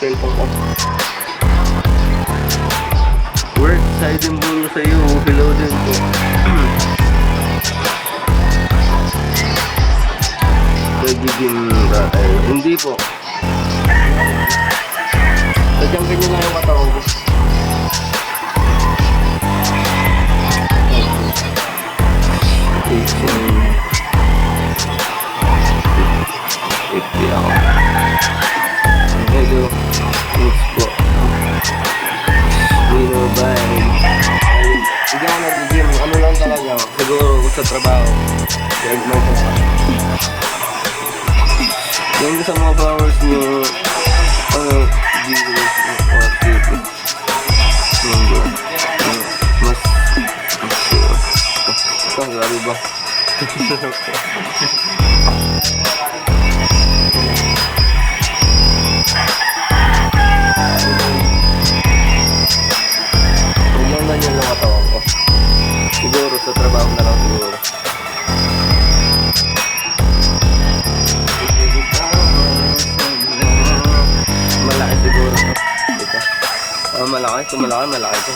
cellphone ko. Work, side din puro sa'yo. Hello din po. Nagiging ratay. Hindi po. Sadyang ganyan na yung katawan ko. Hello. Thanks po. Bye. Hindi ako nag-gym. Ano lang talaga. Siguro sa trabaho. Pinagman ko na. Yung sa mga flowers nyo, viewers or people. Mas ito, grabe ba? Huwag lang yung katawan ko. Siguro sa trabaho na lang siguro. Malaki siguro to. Ito. Malaki to.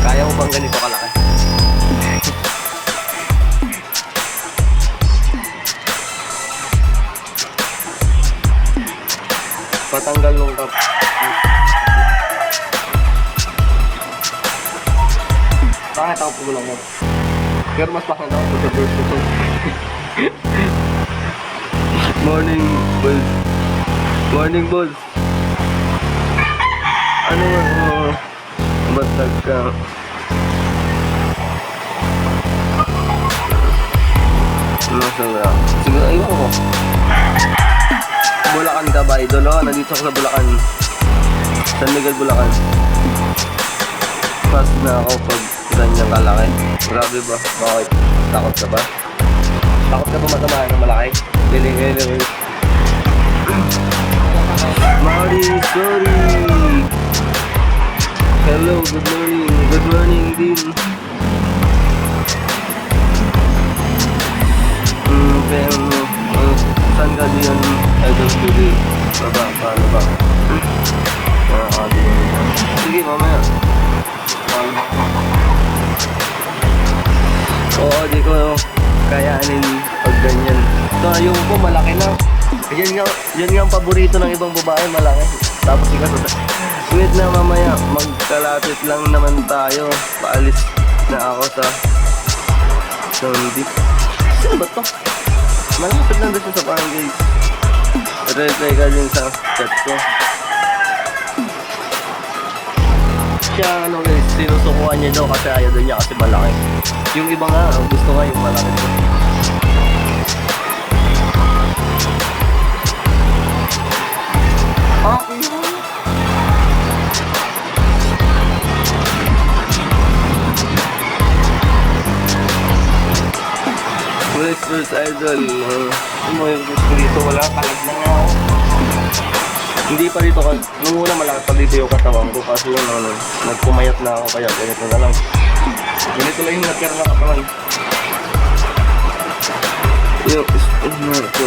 Kaya ko bang ganito kalaki? Patanggal nung cup. Bakit ako pumulang mo? Pero mas bakit ako sa first ko. Morning, boys. Morning, boys. Ano batag ka? Masala. Siguro, ayun ko. Bulacan ka ba, idol? Nandito ako sa Bulacan. San Miguel, Bulacan. Fast na ako pag ganyang kalaki. Grabe ba? Bakit? Takot ka ba? Takot ka ba matamaan ng malaki? Liling. Maori, sorry! Hello, good morning. Good morning din. Saan ka diyan? Idol studio. Paano ba? Sige, mamaya. Oo, di ko kayanin pag ganyan. Ito, yung po malaki na. Yan nga ang paborito ng ibang babae, malaki. Tapos ikaw wait na, mamaya magkalapit lang naman tayo. Paalis na ako sa Zombie. Saan ba to? Malapit lang dito sa barangay. Retry ka din sa chat ko. Siya guys, sinusukuhan niya daw kasi ayaw doon niya kasi malaki. Yung iba nga, gusto nga yung malaki ko. First idol. Ano yung gusto dito? Wala, kalag na nga ako. Hindi pa dito, nung una malaki pa dito yung katawan ko kasi yun, nagpumayat na ako kaya ganito na lang. Ganito lang yung nagkira na katawan. Yung ito.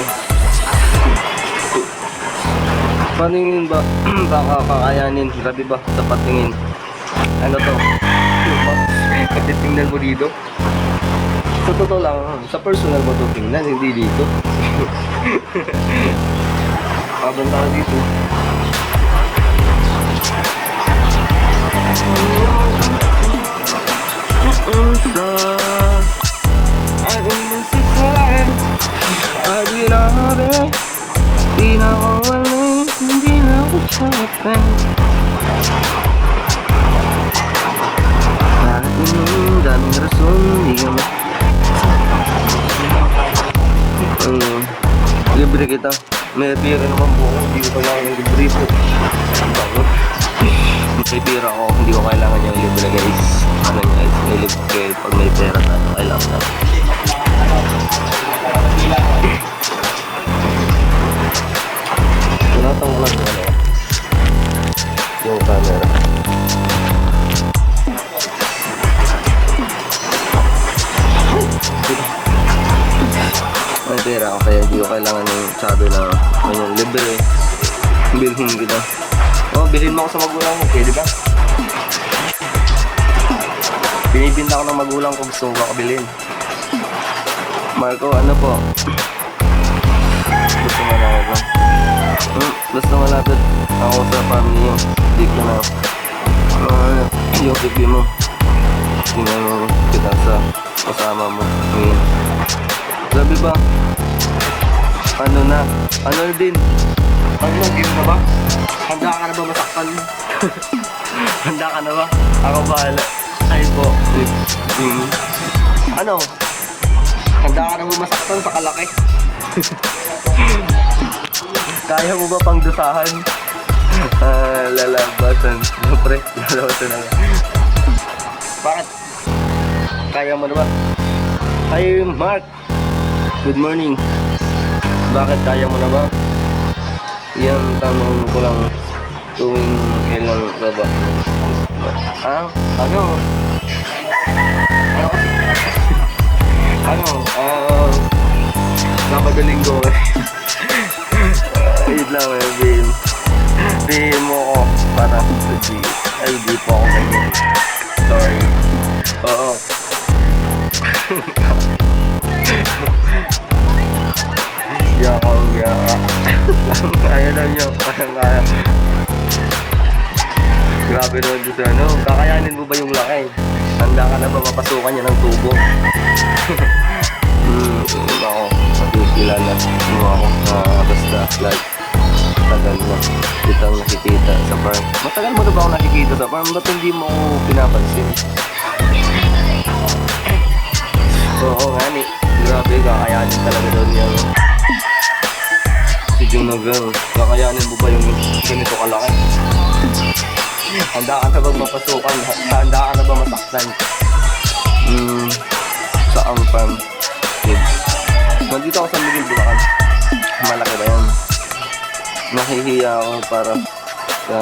Paningin ba? Baka kakayanin. Grabe ba? Sa patingin. Ano to? Pagtitingnan mo dito. Sa totoo lang, sa personal mo ito tingnan, hindi dito. Pabanta ka dito. Di na ako walang, hindi na ako sapan. Bakit yung daming rason, hindi ka libre kita. May pira naman po ako, hindi ko kailangan yung libre po. May pira ako, hindi ko kailangan yung libre guys. Ano guys, may libre pag may pera na kailangan na. Tinatang ko lang yung camera. May pera ako kaya hindi ko kailangan yung sabi na libre bilhin kita. Oh, bilhin mo ako sa magulang ko, pwede ba? Binibinta ko ng magulang ko, gusto mo ba ako bilhin? Marco, ano po? Gusto mo na ako. Gusto mo lapit ako sa family nyo. Di ko na yung pipi mo. Tingnan kita sa kasama mo. Ngayon. Sabi ba? Ano na? Ano din? Ano game na ba? Handa ka na ba masaktan? Handa ka na ba? Ako bahala. Ay po. Ano? Handa ka na ba masaktan sa kalaki? Kaya mo ba pang dusahan? Lalabasan. Siyempre, lalabasan na lang. Bakit? Kaya mo na ba? Hi, Mark. Good morning. Bakit kaya mo na ba? Yan, tanong ko lang tuwing kailan ka ba? Ah? Ano? Ano? Sabado linggo eh. Wait lang eh, Bill. Bill mo ko para sa ay, di po ako ganyan. Sorry. Oo. Yaka. Kaya na nyo. Kaya. Grabe naman doon sa ano. Kakayanin mo ba yung laki? Handa ka na ba mapasukan niya ng tubo? Ako. Makikilala mo ako. Basta like matagal na kitang nakikita sa farm. Matagal mo na ba ako nakikita sa farm? Ba't hindi mo ako pinapansin? Oo nga ni. Grabe, kakayanin talaga doon yung si Junagal. Kakayanin mo ba yung ganito kalaki? Handa ka na ba mapasukan? Handa ka na ba masaktan? Sa ang farm. Nandito ako sa Miguel, Bulacan. Malaki ba yan? Nahihiya ako para sa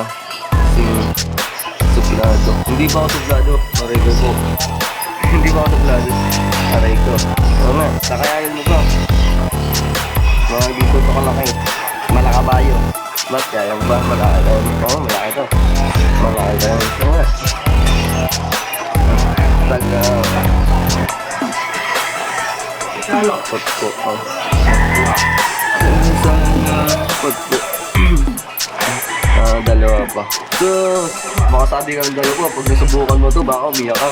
suplado. Hindi ba ako suplado? Aray ko po. Hindi ba ako suplado? Aray ko. Oo nga, kakayanin mo ba? Mga dito ito kalaki. Malakabayo. Ba't kaya ba? Malaki tayo. Oo, malaki ito. Malaki tayo. Oo nga. Taga. Pagpo. Pagpo. Dalawa pa. So, makasabi ka ng dalawa. Pag nasubukan mo to, baka umiyak ka.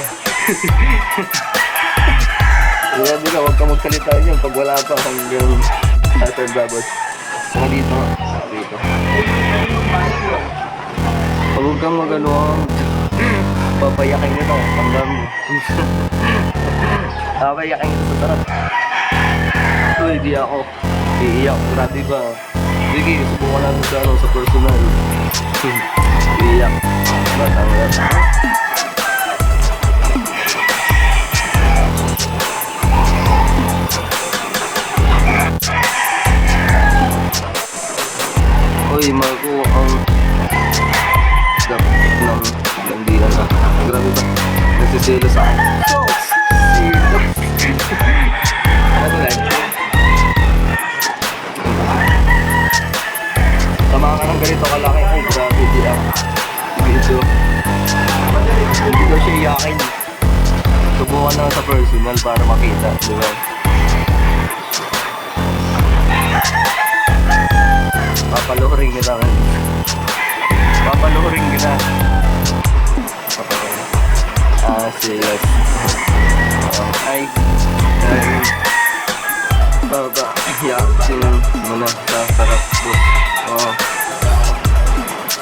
Grabe ka, huwag ka magsalita niyan pag wala pa hanggang after babos. Mga dito. Dito. Pag huwag kang magano, papayakin nyo to. Tandaan mo. Papayakin nyo sa tarap. Uy, di ako. Iiyak. Grabe ba? Sige, subukan natin sa ano, sa personal. Iiyak. Batangat. Uy, Marco, ang dapat ng landian na. Grabe ba? Nagsisilo sa akin. Silo. Ano ba lang? Tama ka ng ganito kalaki. Ay, grabe, di ako. Video. Hindi ko siya iyakin. Subukan na sa personal para makita, di ba? Papaluhuring kita kan. Papaluhuring kita. Silas. Ay. Baba. Yakin mo na sa sarap po. Oo.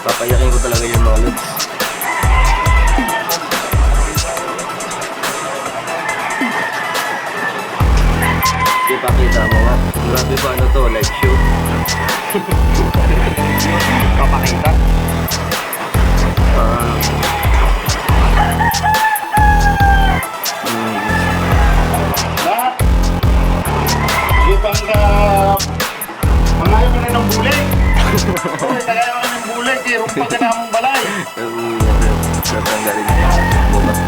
Papayakin ko talaga yung mga lods. Ipakita mo nga. Grabe ba ano to? Live show. Papakita. Ipang ka mangayo ka na ng bulay. Uy, tagayo ka ng bulay. Rumpa ka na ang balay. Tatanggalin bukas.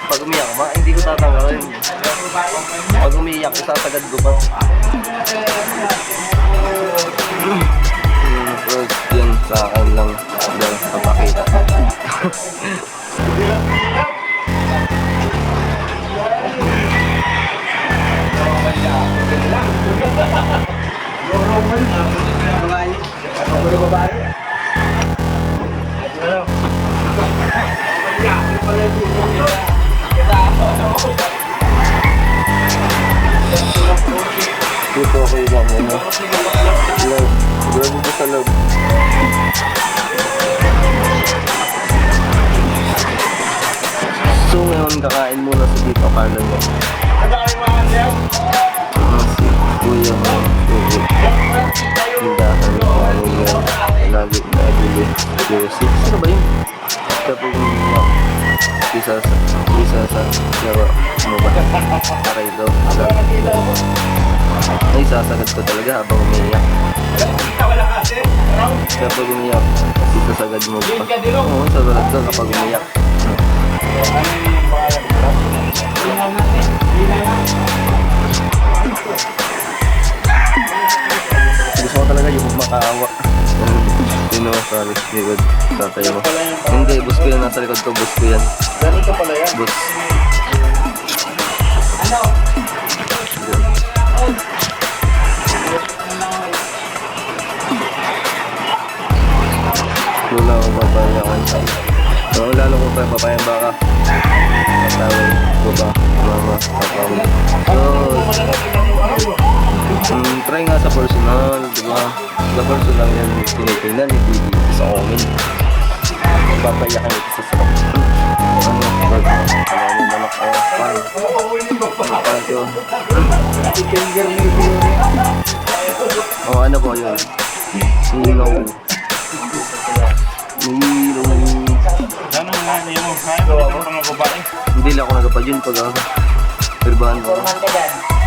Pag umiyak ka, hindi ko tatanggalin. Pag umiyak, isasagad ko pa. Yan, sa akin lang dahil papakita. Dito okay lang, ano? Love. Grabe ko sa love. So ngayon, kakain muna sa Tito Carlo niya. Si Kuya mo, tindahan ng ano niya, lagi na bili. Jersey. Sino ba yun? Kapag umiyak, isa sa yawa mo ba? Aray daw. Ay, sasagad ko talaga habang umiyak. Kapag umiyak, sasagad mo ba? Oo, sasagad ka kapag umiyak. Gusto ko talaga yung makaawa. Sino sa likod? Tatay mo. Hindi, boss ko yan. Nasa likod ko, boss ko yan. Ganito pala yan. Boss. Wala ko papayakan. Wala ko papayakan baka. Matawag ko ba? Mama, papa mo. So, try nga sa personal, diba? Sa personal yan, tinitingnan, hindi dito sa comment. Papayakan ito sa sarap. Ano, marami manok o pan. Pan ko. O ano po yun? Ilaw. Ano nga, hindi mo kaya mo dito mga babae. Hindi lang ako nagapad yun pag perbahan ko. Formal ka dyan.